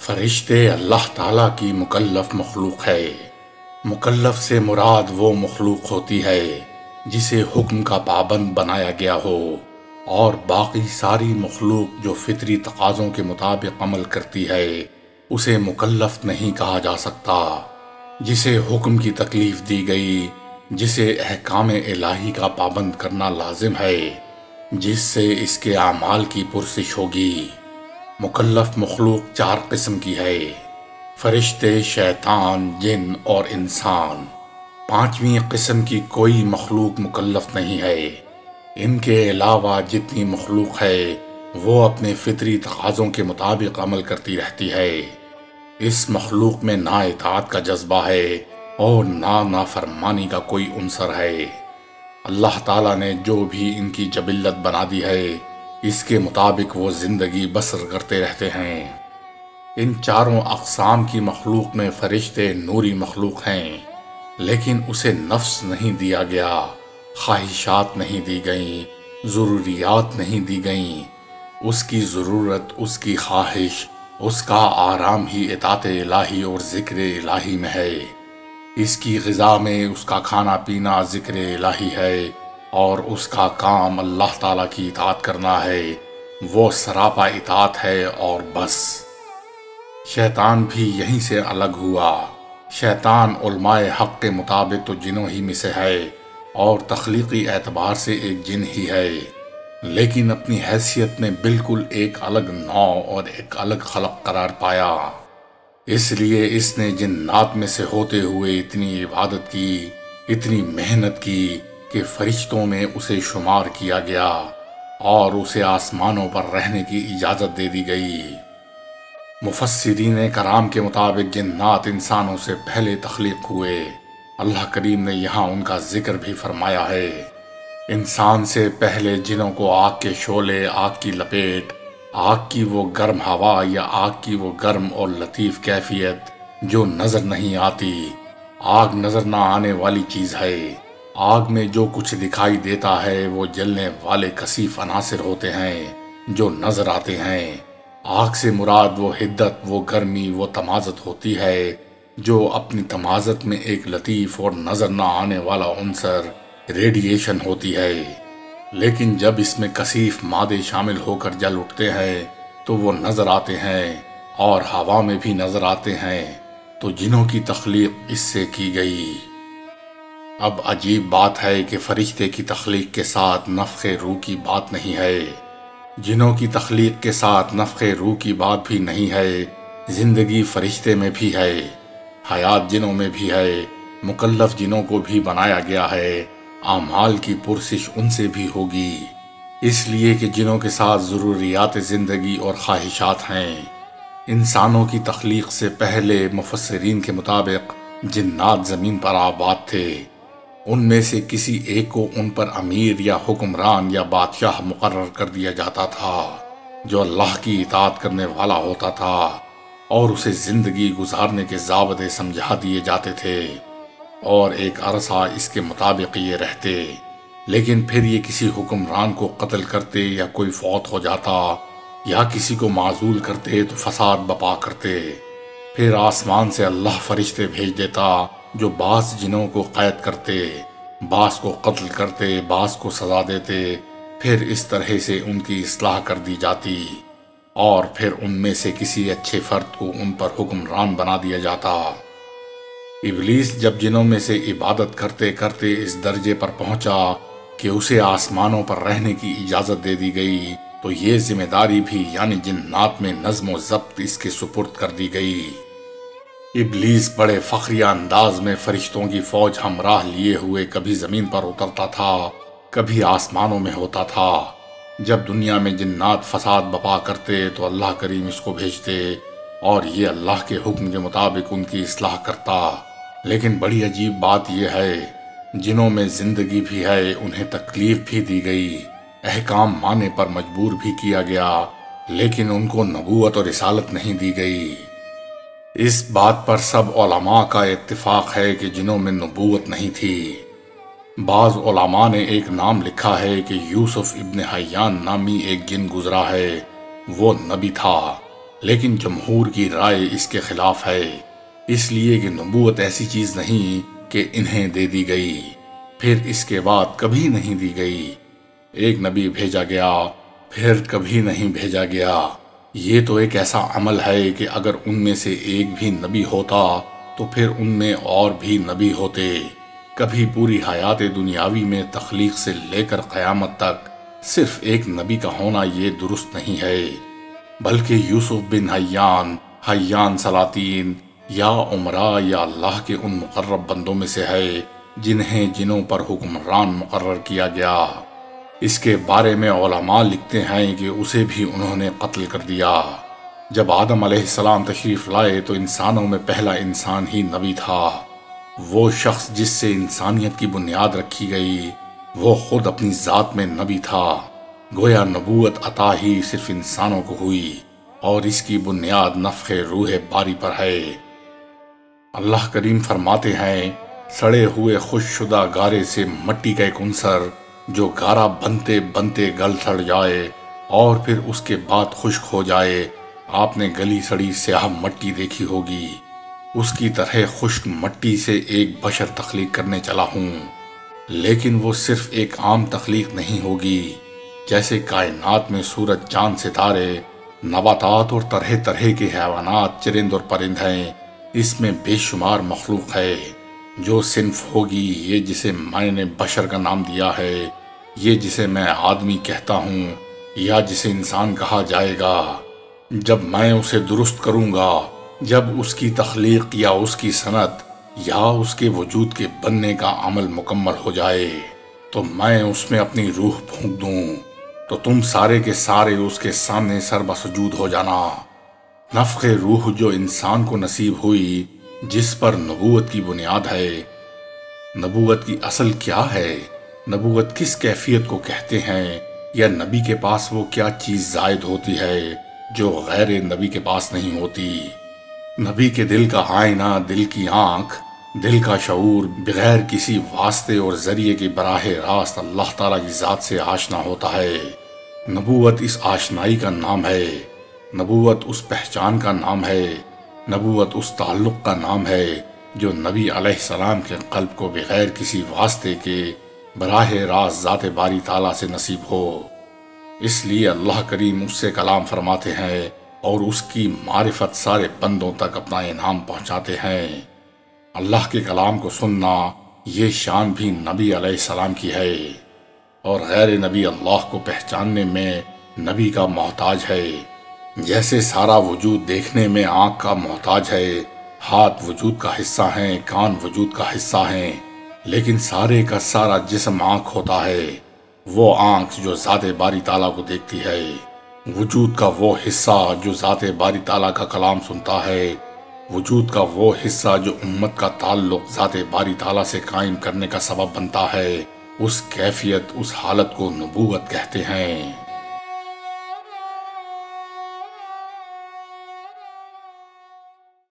فرشتے اللہ تعالیٰ کی مکلف مخلوق ہے۔ مکلف سے مراد وہ مخلوق ہوتی ہے جسے حکم کا پابند بنایا گیا ہو، اور باقی ساری مخلوق جو فطری تقاضوں کے مطابق عمل کرتی ہے اسے مکلف نہیں کہا جا سکتا۔ جسے حکم کی تکلیف دی گئی، جسے احکام الہی کا پابند کرنا لازم ہے، جس سے اس کے اعمال کی پرسش ہوگی۔ مکلف مخلوق 4 قسم کی ہے: فرشتے، شیطان، جن اور انسان۔ 5ویں قسم کی کوئی مخلوق مکلف نہیں ہے۔ ان کے علاوہ جتنی مخلوق ہے وہ اپنے فطری تقاضوں کے مطابق عمل کرتی رہتی ہے۔ اس مخلوق میں نہ اطاعت کا جذبہ ہے اور نہ نافرمانی کا کوئی عنصر ہے۔ اللہ تعالیٰ نے جو بھی ان کی جبلت بنا دی ہے اس کے مطابق وہ زندگی بسر کرتے رہتے ہیں۔ ان 4 اقسام کی مخلوق میں فرشتے نوری مخلوق ہیں، لیکن اسے نفس نہیں دیا گیا، خواہشات نہیں دی گئیں، ضروریات نہیں دی گئیں۔ اس کی ضرورت، اس کی خواہش، اس کا آرام ہی اطاعت الہی اور ذکر الہی میں ہے۔ اس کی غذا میں اس کا کھانا پینا ذکر الہی ہے، اور اس کا کام اللہ تعالیٰ کی اطاعت کرنا ہے۔ وہ سراپا اطاعت ہے اور بس۔ شیطان بھی یہیں سے الگ ہوا۔ شیطان علماء حق کے مطابق تو جنوں ہی میں سے ہے اور تخلیقی اعتبار سے ایک جن ہی ہے، لیکن اپنی حیثیت میں بالکل ایک الگ نوع اور ایک الگ خلق قرار پایا۔ اس لیے اس نے جنات میں سے ہوتے ہوئے اتنی عبادت کی، اتنی محنت کی کہ فرشتوں میں اسے شمار کیا گیا اور اسے آسمانوں پر رہنے کی اجازت دے دی گئی۔ مفسرین کرام کے مطابق جنات انسانوں سے پہلے تخلیق ہوئے۔ اللہ کریم نے یہاں ان کا ذکر بھی فرمایا ہے۔ انسان سے پہلے جنوں کو آگ کے شعلے، آگ کی لپیٹ، آگ کی وہ گرم ہوا یا آگ کی وہ گرم اور لطیف کیفیت جو نظر نہیں آتی۔ آگ نظر نہ آنے والی چیز ہے۔ آگ میں جو کچھ دکھائی دیتا ہے وہ جلنے والے کثیف عناصر ہوتے ہیں جو نظر آتے ہیں۔ آگ سے مراد وہ حدت، وہ گرمی، وہ تمازت ہوتی ہے جو اپنی تمازت میں ایک لطیف اور نظر نہ آنے والا عنصر ریڈیشن ہوتی ہے۔ لیکن جب اس میں کثیف مادے شامل ہو کر جل اٹھتے ہیں تو وہ نظر آتے ہیں اور ہوا میں بھی نظر آتے ہیں، تو جنوں کی تخلیق اس سے کی گئی۔ اب عجیب بات ہے کہ فرشتے کی تخلیق کے ساتھ نفخ روح کی بات نہیں ہے، جنوں کی تخلیق کے ساتھ نفخ روح کی بات بھی نہیں ہے۔ زندگی فرشتے میں بھی ہے، حیات جنوں میں بھی ہے، مکلف جنوں کو بھی بنایا گیا ہے، اعمال کی پرسش ان سے بھی ہوگی، اس لیے کہ جنوں کے ساتھ ضروریات زندگی اور خواہشات ہیں۔ انسانوں کی تخلیق سے پہلے مفسرین کے مطابق جنات زمین پر آباد تھے۔ ان میں سے کسی ایک کو ان پر امیر یا حکمران یا بادشاہ مقرر کر دیا جاتا تھا جو اللہ کی اطاعت کرنے والا ہوتا تھا، اور اسے زندگی گزارنے کے ضابطے سمجھا دیے جاتے تھے، اور ایک عرصہ اس کے مطابق یہ رہتے۔ لیکن پھر یہ کسی حکمران کو قتل کرتے یا کوئی فوت ہو جاتا یا کسی کو معزول کرتے تو فساد بپا کرتے۔ پھر آسمان سے اللہ فرشتے بھیج دیتا جو بعض جنوں کو قید کرتے، بعض کو قتل کرتے، بعض کو سزا دیتے۔ پھر اس طرح سے ان کی اصلاح کر دی جاتی، اور پھر ان میں سے کسی اچھے فرد کو ان پر حکمران بنا دیا جاتا۔ ابلیس جب جنوں میں سے عبادت کرتے کرتے اس درجے پر پہنچا کہ اسے آسمانوں پر رہنے کی اجازت دے دی گئی، تو یہ ذمہ داری بھی یعنی جنات میں نظم و ضبط اس کے سپرد کر دی گئی۔ ابلیس بڑے فخریہ انداز میں فرشتوں کی فوج ہمراہ لیے ہوئے کبھی زمین پر اترتا تھا، کبھی آسمانوں میں ہوتا تھا۔ جب دنیا میں جنات فساد بپا کرتے تو اللہ کریم اس کو بھیجتے، اور یہ اللہ کے حکم کے مطابق ان کی اصلاح کرتا۔ لیکن بڑی عجیب بات یہ ہے، جنوں میں زندگی بھی ہے، انہیں تکلیف بھی دی گئی، احکام ماننے پر مجبور بھی کیا گیا، لیکن ان کو نبوت اور رسالت نہیں دی گئی۔ اس بات پر سب علماء کا اتفاق ہے کہ جنوں میں نبوت نہیں تھی۔ بعض علماء نے ایک نام لکھا ہے کہ یوسف ابن حیان نامی ایک جن گزرا ہے، وہ نبی تھا، لیکن جمہور کی رائے اس کے خلاف ہے، اس لیے کہ نبوت ایسی چیز نہیں کہ انہیں دے دی گئی پھر اس کے بعد کبھی نہیں دی گئی۔ ایک نبی بھیجا گیا پھر کبھی نہیں بھیجا گیا۔ یہ تو ایک ایسا عمل ہے کہ اگر ان میں سے ایک بھی نبی ہوتا تو پھر ان میں اور بھی نبی ہوتے۔ کبھی پوری حیات دنیاوی میں تخلیق سے لے کر قیامت تک صرف ایک نبی کا ہونا یہ درست نہیں ہے، بلکہ یوسف بن حیان سلاطین یا عمراء یا اللہ کے ان مقرب بندوں میں سے ہے جنہیں جنوں پر حکمران مقرر کیا گیا۔ اس کے بارے میں علماء لکھتے ہیں کہ اسے بھی انہوں نے قتل کر دیا۔ جب آدم علیہ السلام تشریف لائے تو انسانوں میں پہلا انسان ہی نبی تھا۔ وہ شخص جس سے انسانیت کی بنیاد رکھی گئی وہ خود اپنی ذات میں نبی تھا۔ گویا نبوت عطا ہی صرف انسانوں کو ہوئی اور اس کی بنیاد نفخ روح باری پر ہے۔ اللہ کریم فرماتے ہیں، سڑے ہوئے خشک شدہ گارے سے مٹی کا ایک عنصر جو گارا بنتے بنتے گل سڑ جائے اور پھر اس کے بعد خشک ہو جائے، آپ نے گلی سڑی سیاہ مٹی دیکھی ہوگی، اس کی طرح خشک مٹی سے ایک بشر تخلیق کرنے چلا ہوں۔ لیکن وہ صرف ایک عام تخلیق نہیں ہوگی، جیسے کائنات میں سورج چاند ستارے، نباتات اور طرح طرح کے حیوانات، چرند اور پرند ہیں، اس میں بے شمار مخلوق ہے۔ جو صنف ہوگی، یہ جسے میں نے بشر کا نام دیا ہے، یہ جسے میں آدمی کہتا ہوں یا جسے انسان کہا جائے گا، جب میں اسے درست کروں گا، جب اس کی تخلیق یا اس کی صنعت یا اس کے وجود کے بننے کا عمل مکمل ہو جائے تو میں اس میں اپنی روح پھونک دوں تو تم سارے کے سارے اس کے سامنے سر بسجود ہو جانا۔ نفخ روح جو انسان کو نصیب ہوئی، جس پر نبوت کی بنیاد ہے۔ نبوت کی اصل کیا ہے؟ نبوت کس کیفیت کو کہتے ہیں؟ یا نبی کے پاس وہ کیا چیز زائد ہوتی ہے جو غیر نبی کے پاس نہیں ہوتی؟ نبی کے دل کا آئینہ، دل کی آنکھ، دل کا شعور بغیر کسی واسطے اور ذریعے کے براہ راست اللہ تعالیٰ کی ذات سے آشنا ہوتا ہے۔ نبوت اس آشنائی کا نام ہے، نبوت اس پہچان کا نام ہے، نبوت اس تعلق کا نام ہے جو نبی علیہ السلام کے قلب کو بغیر کسی واسطے کے براہ راست ذات باری تعالیٰ سے نصیب ہو۔ اس لیے اللہ کریم اس سے کلام فرماتے ہیں اور اس کی معرفت سارے بندوں تک اپنا انعام پہنچاتے ہیں۔ اللہ کے کلام کو سننا، یہ شان بھی نبی علیہ السلام کی ہے، اور غیر نبی اللہ کو پہچاننے میں نبی کا محتاج ہے۔ جیسے سارا وجود دیکھنے میں آنکھ کا محتاج ہے، ہاتھ وجود کا حصہ ہیں، کان وجود کا حصہ ہیں، لیکن سارے کا سارا جسم آنکھ ہوتا ہے۔ وہ آنکھ جو ذات باری تعالیٰ کو دیکھتی ہے، وجود کا وہ حصہ جو ذات باری تعالیٰ کا کلام سنتا ہے، وجود کا وہ حصہ جو امت کا تعلق ذات باری تعالیٰ سے قائم کرنے کا سبب بنتا ہے، اس کیفیت، اس حالت کو نبوت کہتے ہیں۔